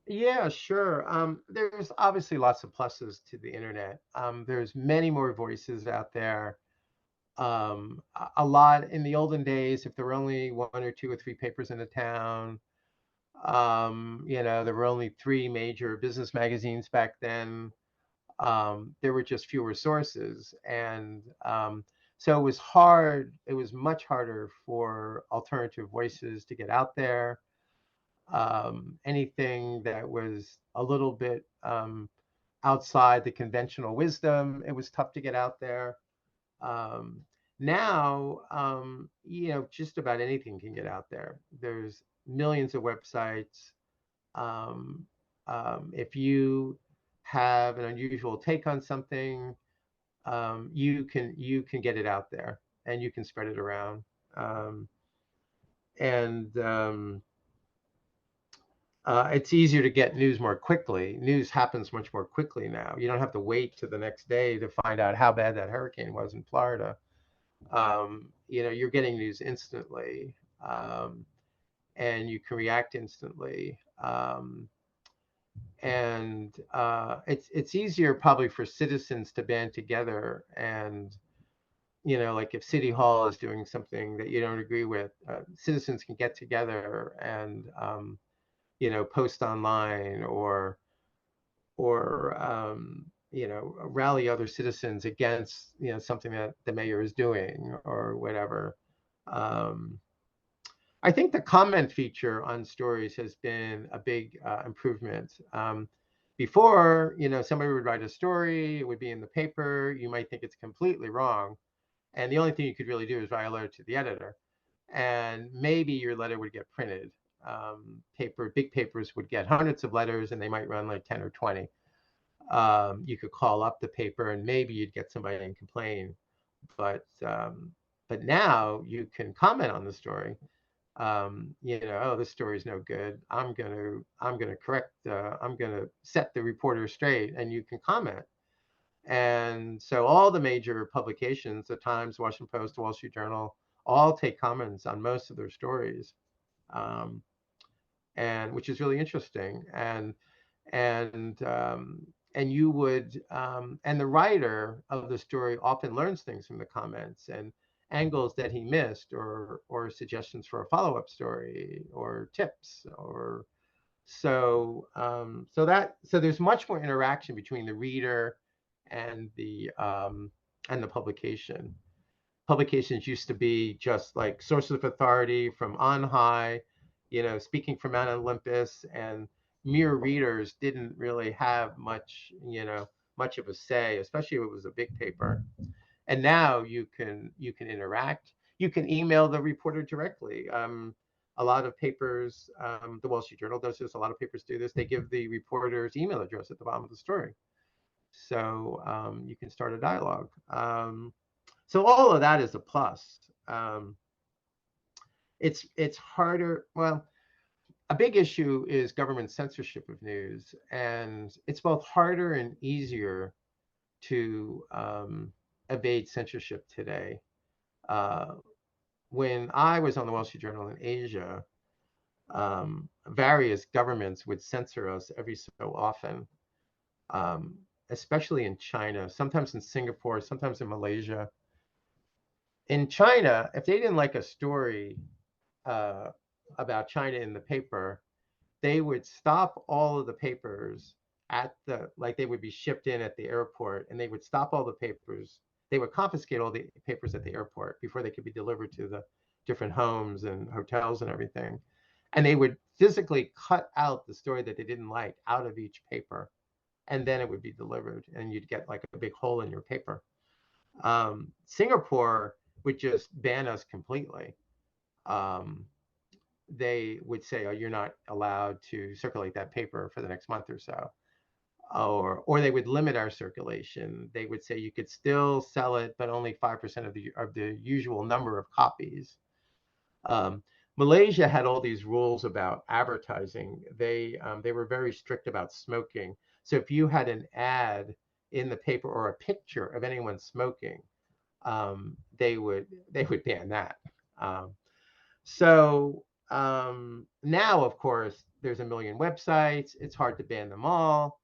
Yeah, sure. There's obviously lots of pluses to the internet. There's many more voices out there. A lot in the olden days, if there were only one or two or three papers in a town, there were only three major business magazines back then. There were just fewer sources, and so it was hard. It was much harder for alternative voices to get out there. Anything that was a little bit outside the conventional wisdom, it was tough to get out there. Um, Now, just about anything can get out there. There's millions of websites. Um, if you have an unusual take on something, you can get it out there and you can spread it around. Um, and It's easier to get news more quickly. News happens much more quickly now. You don't have to wait to the next day to find out how bad that hurricane was in Florida. You're getting news instantly, and you can react instantly. And It's easier probably for citizens to band together and like if City Hall is doing something that you don't agree with, citizens can get together and post online or rally other citizens against something that the mayor is doing or whatever. Um, I think the comment feature on stories has been a big improvement. Before, somebody would write a story, it would be in the paper, you might think it's completely wrong, and the only thing you could really do is write a letter to the editor, and maybe your letter would get printed. Big papers would get hundreds of letters, and they might run like 10 or 20. You could call up the paper, and maybe you'd get somebody and complain. But now you can comment on the story. Oh, this story's no good. I'm gonna correct. I'm gonna set the reporter straight, and you can comment. And so all the major publications, the Times, Washington Post, the Wall Street Journal, all take comments on most of their stories, um, and which is really interesting. And you would and the writer of the story often learns things from the comments and angles that he missed, or suggestions for a follow-up story, or tips, or so there's much more interaction between the reader and the publication. Publications used to be just like sources of authority from on high, speaking from Mount Olympus, and mere readers didn't really have much of a say, especially if it was a big paper. And now you can interact. You can email the reporter directly. A lot of papers, the Wall Street Journal does this. A lot of papers do this. They give the reporter's email address at the bottom of the story, so you can start a dialogue. So all of that is a plus. It's harder. Well, a big issue is government censorship of news, and it's both harder and easier to evade censorship today. Uh, when I was on the Wall Street Journal in Asia, various governments would censor us every so often, especially in China, sometimes in Singapore, sometimes in Malaysia. In China, if they didn't like a story uh, about China in the paper, they would stop all of the papers like they would be shipped in at the airport, and they would stop all the papers. They would confiscate all the papers at the airport before they could be delivered to the different homes and hotels and everything. And they would physically cut out the story that they didn't like out of each paper, and then it would be delivered, and you'd get like a big hole in your paper. Singapore would just ban us completely. Um, they would say, "Oh, you're not allowed to circulate that paper for the next month or so," or they would limit our circulation. They would say you could still sell it, but only 5% of the usual number of copies. Um, Malaysia had all these rules about advertising. They were very strict about smoking. So if you had an ad in the paper or a picture of anyone smoking, they would ban that. Um, so now, of course, there's a million websites. It's hard to ban them all.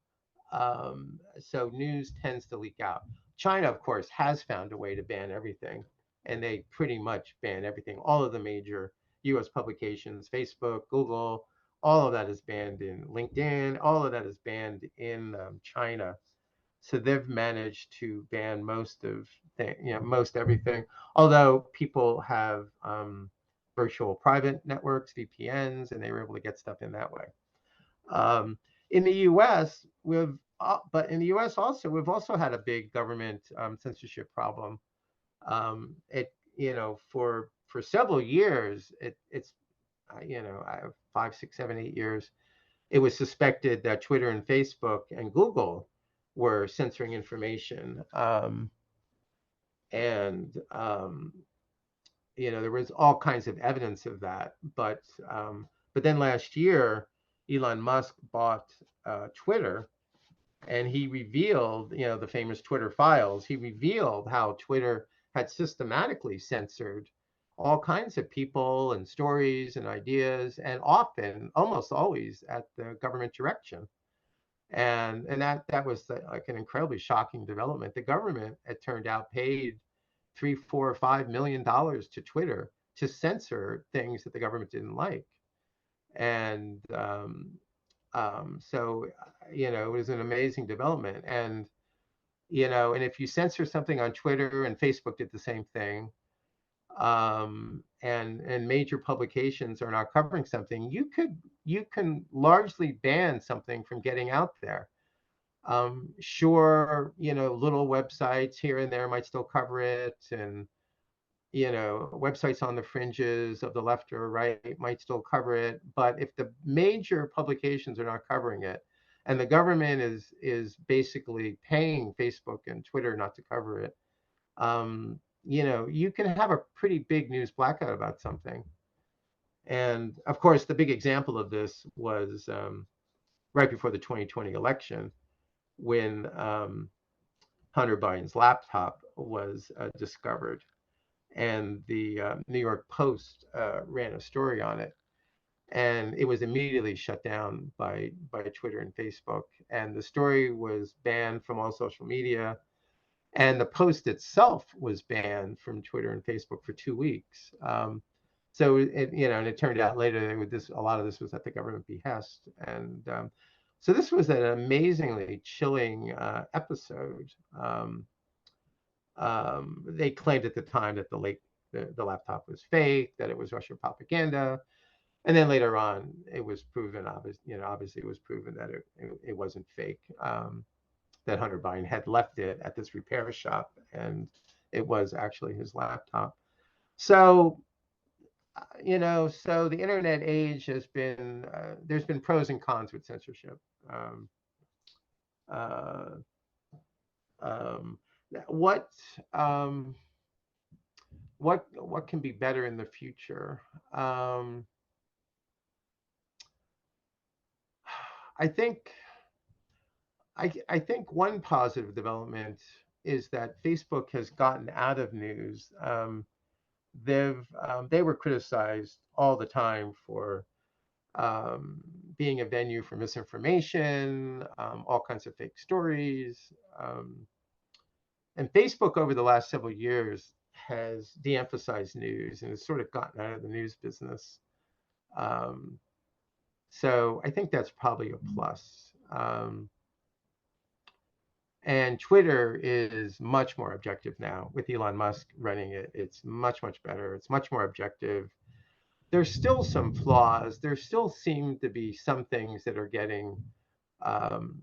So news tends to leak out. China, of course, has found a way to ban everything, and they pretty much ban everything. All of the major U.S. publications, Facebook, Google, all of that is banned in LinkedIn. All of that is banned in China. So they've managed to ban most of most everything. Although people have virtual private networks, VPNs, and they were able to get stuff in that way. Um, in the U.S., but in the U.S. also, we've also had a big government censorship problem. It, for several years, it's, 5, 6, 7, 8 years, it was suspected that Twitter and Facebook and Google were censoring information. And there was all kinds of evidence of that. But then last year, Elon Musk bought Twitter, and he revealed, the famous Twitter files. He revealed how Twitter had systematically censored all kinds of people and stories and ideas, and often, almost always, at the government direction. And that was like an incredibly shocking development. The government, it turned out, paid 3, 4, or $5 million to Twitter to censor things that the government didn't like. And so, it was an amazing development. And if you censor something on Twitter, and Facebook did the same thing, and major publications are not covering something, you can largely ban something from getting out there. Sure, little websites here and there might still cover it, and websites on the fringes of the left or right might still cover it. But if the major publications are not covering it, and the government is basically paying Facebook and Twitter not to cover it, you can have a pretty big news blackout about something. And of course, the big example of this was right before the 2020 election, when Hunter Biden's laptop was discovered, and the New York Post ran a story on it, and it was immediately shut down by Twitter and Facebook, and the story was banned from all social media, and the Post itself was banned from Twitter and Facebook for 2 weeks. So and it turned out later that a lot of this was at the government behest, and so this was an amazingly chilling episode. They claimed at the time that the laptop was fake, that it was Russian propaganda, and then later on, it was proven, obviously, it was proven that it wasn't fake. That Hunter Biden had left it at this repair shop, and it was actually his laptop. So, so the internet age has been, there's been pros and cons with censorship. Uh, um, what um, what can be better in the future? I think I think one positive development is that Facebook has gotten out of news. They were criticized all the time for being a venue for misinformation, all kinds of fake stories. And Facebook, over the last several years, has de-emphasized news and has sort of gotten out of the news business. So I think that's probably a plus. And Twitter is much more objective now with Elon Musk running it. It's much, much better. It's much more objective. There's still some flaws. There still seem to be some things that are getting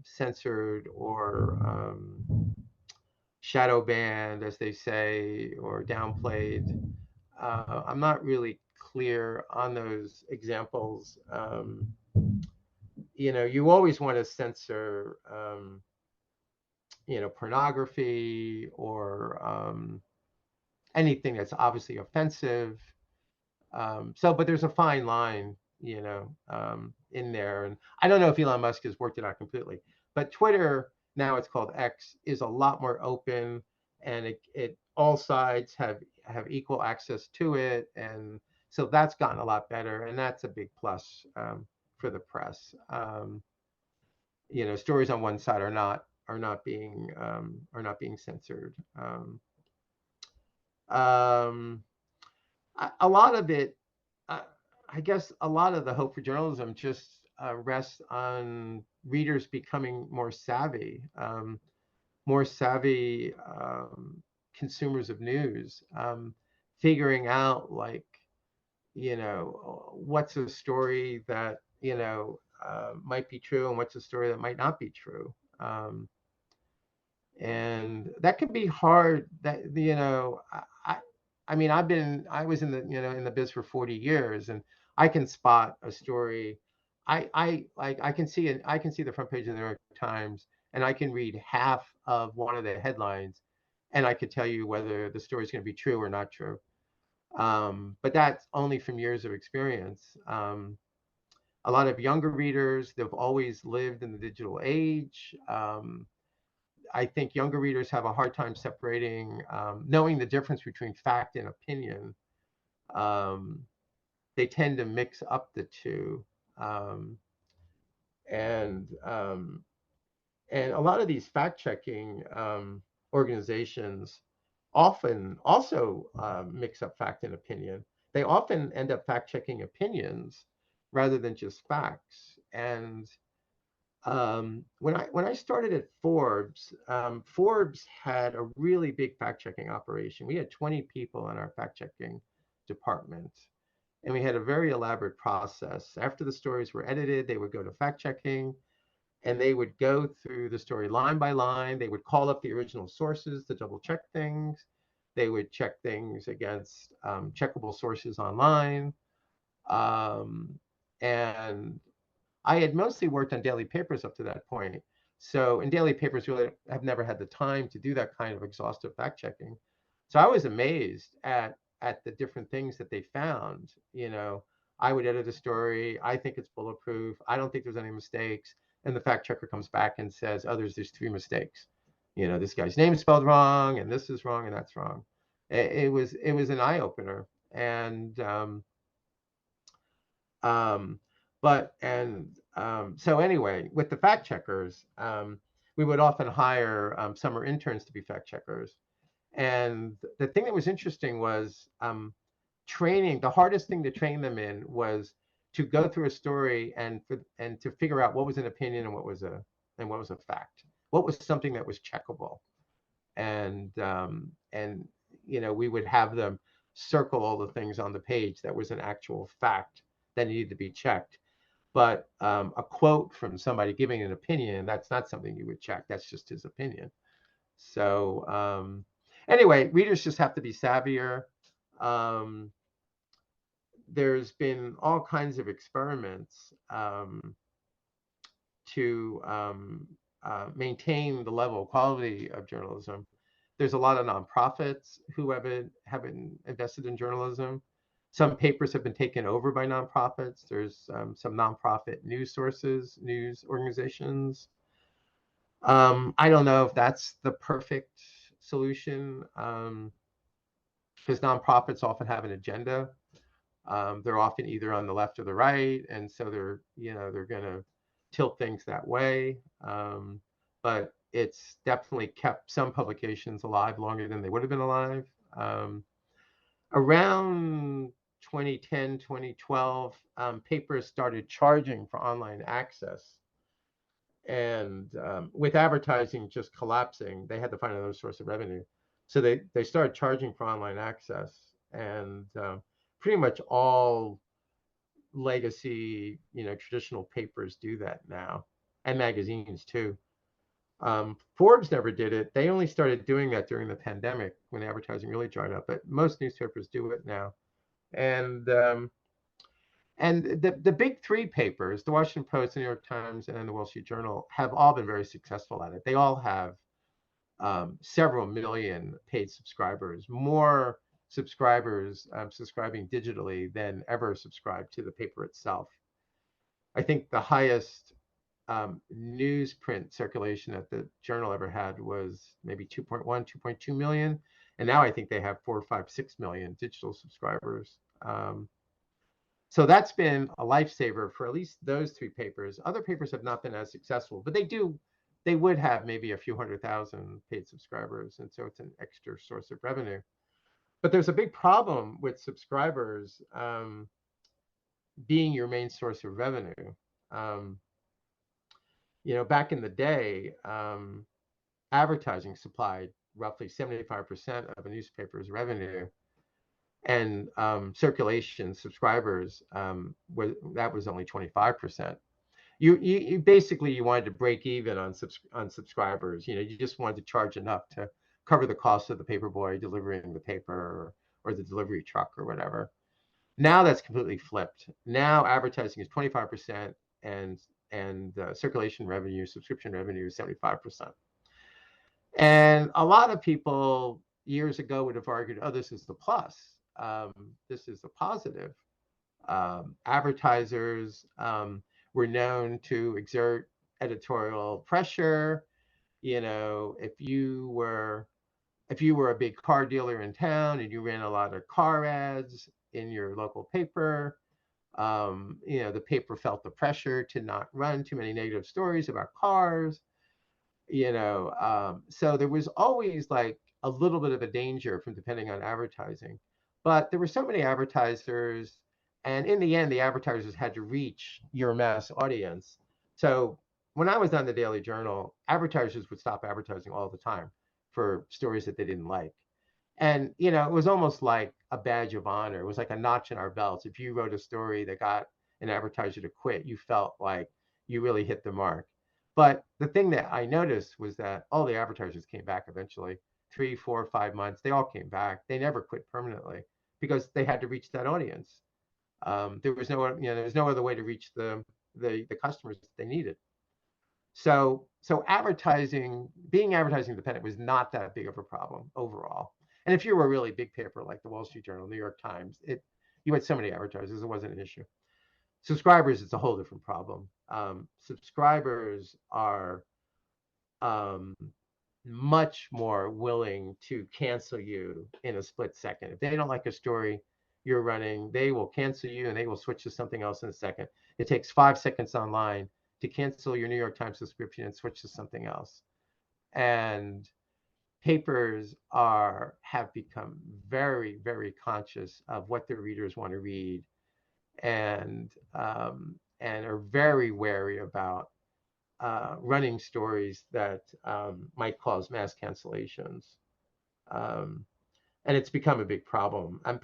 censored or shadow banned, as they say, or downplayed. I'm not really clear on those examples. You always want to censor pornography or anything that's obviously offensive. But there's a fine line, in there. And I don't know if Elon Musk has worked it out completely, but Twitter, now it's called X, is a lot more open, and it all sides have equal access to it. And so that's gotten a lot better, and that's a big plus for for the press. Stories on one side are not being censored. Um, a lot of it, I guess, a lot of the hope for journalism just rests on readers becoming more savvy, consumers of news, figuring out, like, what's a story that might be true and what's a story that might not be true. And that can be hard. I mean, I was in the biz for 40 years, and I can spot a story. I can see it. I can see the front page of the New York Times, and I can read half of one of the headlines, and I could tell you whether the story is going to be true or not true. But that's only from years of experience. A lot of younger readers, they've always lived in the digital age. I think younger readers have a hard time separating, knowing the difference between fact and opinion. They tend to mix up the two. Um, and and a lot of these fact-checking organizations often also mix up fact and opinion. They often end up fact-checking opinions rather than just facts. And when I started at Forbes, Forbes had a really big fact-checking operation. We had 20 people in our fact-checking department, and we had a very elaborate process. After the stories were edited, they would go to fact-checking, and they would go through the story line by line. They would call up the original sources to double check things. They would check things against checkable sources online. And I had mostly worked on daily papers up to that point. So, and daily papers really have never had the time to do that kind of exhaustive fact checking. So I was amazed at the different things that they found. I would edit a story. I think it's bulletproof. I don't think there's any mistakes. And the fact checker comes back and says, oh, there's 3 mistakes. This guy's name is spelled wrong, and this is wrong, and that's wrong. It was an eye opener. And so anyway, with the fact checkers, we would often hire summer interns to be fact checkers. And the thing that was interesting was training. The hardest thing to train them in was to go through a story and to figure out what was an opinion and what was a fact. What was something that was checkable, and we would have them circle all the things on the page that was an actual fact that needed to be checked. But a quote from somebody giving an opinion, that's not something you would check. That's just his opinion. So anyway, readers just have to be savvier. There's been all kinds of experiments to maintain the level of quality of journalism. There's a lot of nonprofits who have invested in journalism. Some papers have been taken over by nonprofits. There's some nonprofit news sources, news organizations. I don't know if that's the perfect solution, because nonprofits often have an agenda. They're often either on the left or the right, and so they're going to tilt things that way. But it's definitely kept some publications alive longer than they would have been alive. Around 2010, 2012, papers started charging for online access. And with advertising just collapsing, they had to find another source of revenue. So they started charging for online access. And pretty much all legacy, traditional papers do that now, and magazines too. Forbes never did it. They only started doing that during the pandemic when advertising really dried up. But most newspapers do it now. And the big 3 papers, the Washington Post, the New York Times, and the Wall Street Journal, have all been very successful at it. They all have several million paid subscribers, more subscribers subscribing digitally than ever subscribed to the paper itself. I think the highest newsprint circulation that the Journal ever had was maybe 2.1, 2.2 million. And now I think they have 4, 5, 6 million digital subscribers. So that's been a lifesaver for at least those 3 papers. Other papers have not been as successful, but they would have maybe a few 100,000 paid subscribers, and so it's an extra source of revenue. But there's a big problem with subscribers being your main source of revenue. Um, Back in the day, advertising supplied roughly 75% of a newspaper's revenue, and circulation subscribers that was only 25%. You basically you wanted to break even on subscribers. You just wanted to charge enough to cover the cost of the paperboy delivering the paper, or the delivery truck or whatever. Now that's completely flipped. Now advertising is 25%, and circulation revenue, subscription revenue is 75%. And a lot of people years ago would have argued, oh, this is the plus. This is the positive. Advertisers were known to exert editorial pressure. If you were a big car dealer in town and you ran a lot of car ads in your local paper, the paper felt the pressure to not run too many negative stories about cars. So there was always like a little bit of a danger from depending on advertising. But there were so many advertisers, and in the end, the advertisers had to reach your mass audience. So when I was on the Daily Journal, advertisers would stop advertising all the time for stories that they didn't like. And, it was almost like a badge of honor. It was like a notch in our belts. If you wrote a story that got an advertiser to quit, you felt like you really hit the mark. But the thing that I noticed was that all the advertisers came back eventually, 3, 4, 5 months. They all came back. They never quit permanently because they had to reach that audience. There was no other way to reach the customers that they needed. So being advertising dependent was not that big of a problem overall. And if you were a really big paper like the Wall Street Journal, New York Times, you had so many advertisers, it wasn't an issue. Subscribers, it's a whole different problem. Subscribers are much more willing to cancel you in a split second. If they don't like a story you're running, they will cancel you and they will switch to something else in a second. It takes 5 seconds online to cancel your New York Times subscription and switch to something else. And papers have become very, very conscious of what their readers want to read, and are very wary about running stories that might cause mass cancellations. And it's become a big problem. And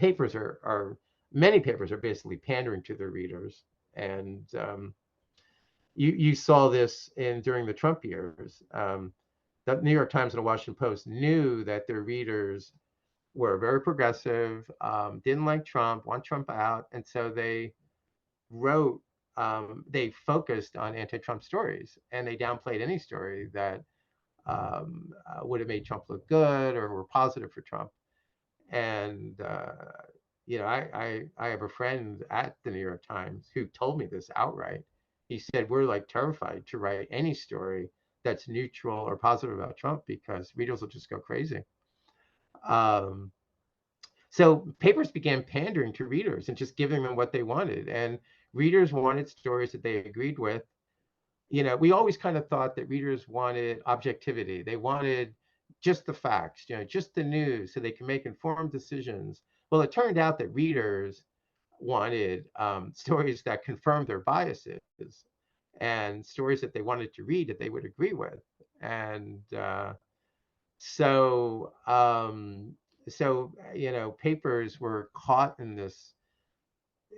many papers are basically pandering to their readers. And you saw this during the Trump years. The New York Times and the Washington Post knew that their readers were very progressive, didn't like Trump, want Trump out, and so they focused on anti-Trump stories, and they downplayed any story that would have made Trump look good or were positive for Trump. And I have a friend at the New York Times who told me this outright. He said, we're like terrified to write any story that's neutral or positive about Trump because readers will just go crazy. So papers began pandering to readers and just giving them what they wanted. And readers wanted stories that they agreed with. We always kind of thought that readers wanted objectivity. They wanted just the facts, just the news so they can make informed decisions. Well, it turned out that readers wanted stories that confirmed their biases and stories that they wanted to read that they would agree with. And so papers were caught in this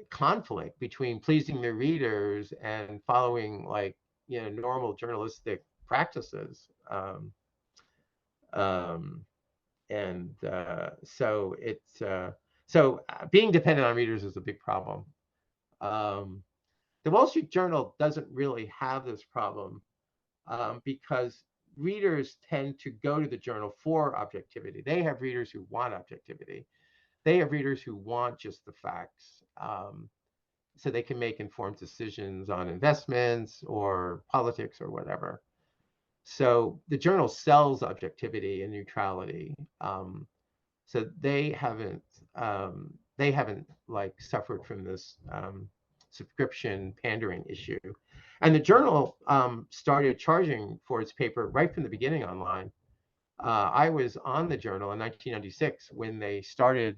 conflict between pleasing their readers and following normal journalistic practices. So being dependent on readers is a big problem. The Wall Street Journal doesn't really have this problem because readers tend to go to the journal for objectivity. They have readers who want objectivity. They have readers who want just the facts, so they can make informed decisions on investments or politics or whatever. So the journal sells objectivity and neutrality. So they haven't they haven't like suffered from this subscription pandering issue. And the journal started charging for its paper right from the beginning online. I was on the journal in 1996 when they started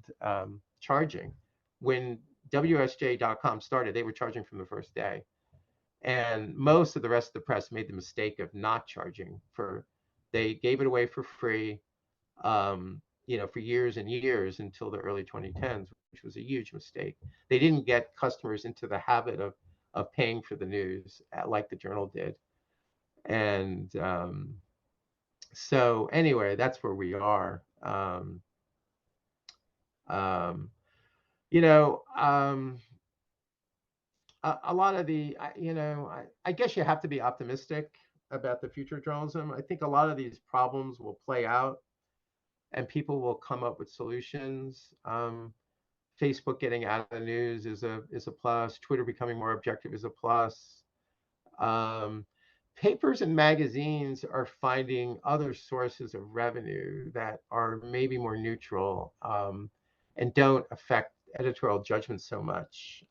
charging. When WSJ.com started, they were charging from the first day. And most of the rest of the press made the mistake of not charging for, they gave it away for free, for years and years until the early 2010s, which was a huge mistake. They didn't get customers into the habit of paying for the news like the journal did. And so anyway, that's where we are. Um, you know, a lot of the, I guess you have to be optimistic about the future of journalism. I think a lot of these problems will play out and people will come up with solutions. Facebook getting out of the news is a plus. Twitter becoming more objective is a plus. Um, Papers and magazines are finding other sources of revenue that are maybe more neutral, and don't affect editorial judgment so much.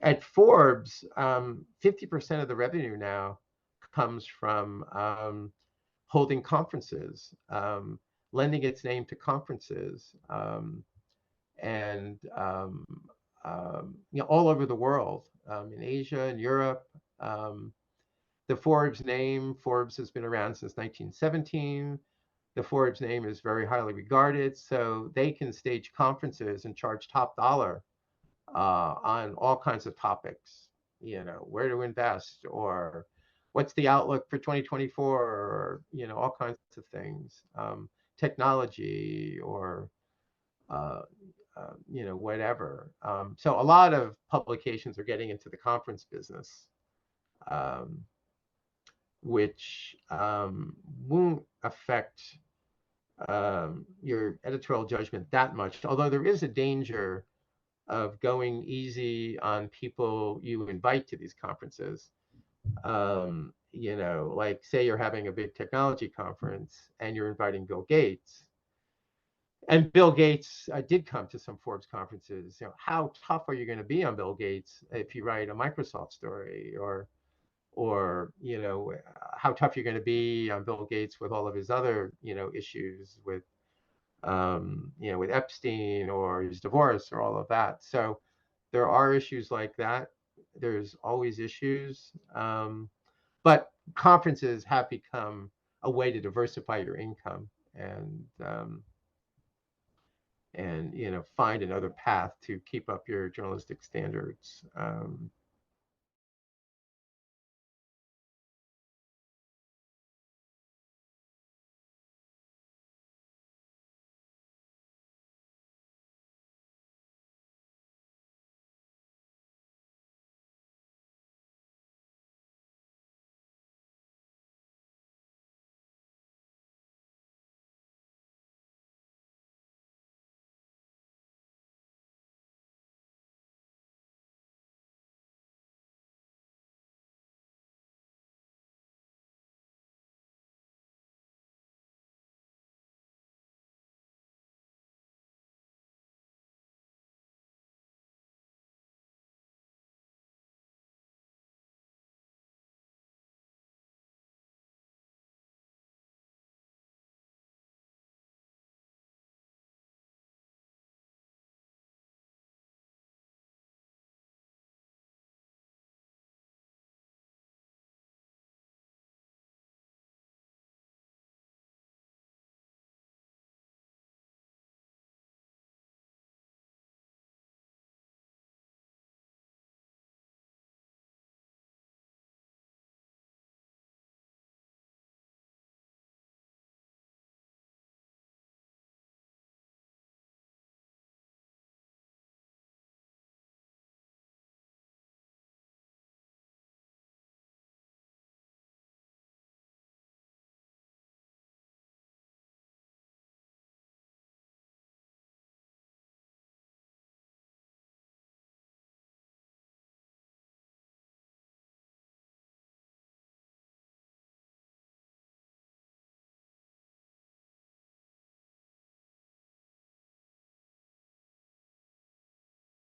At Forbes, 50% of the revenue now comes from holding conferences, lending its name to conferences, and all over the world, in Asia and Europe. The Forbes name, Forbes has been around since 1917. The Forbes name is very highly regarded, so they can stage conferences and charge top dollar on all kinds of topics, where to invest, or what's the outlook for 2024, or, all kinds of things, technology, or, uh, whatever. So a lot of publications are getting into the conference business, um, which won't affect your editorial judgment that much, although there is a danger of going easy on people you invite to these conferences. Like say you're having a big technology conference and you're inviting Bill Gates. And Bill Gates did come to some Forbes conferences. How tough are you going to be on Bill Gates if you write a Microsoft story, or how tough you're going to be on Bill Gates with all of his other issues with with Epstein or his divorce or all of that. So there are issues like that. There's always issues, but conferences have become a way to diversify your income and find another path to keep up your journalistic standards.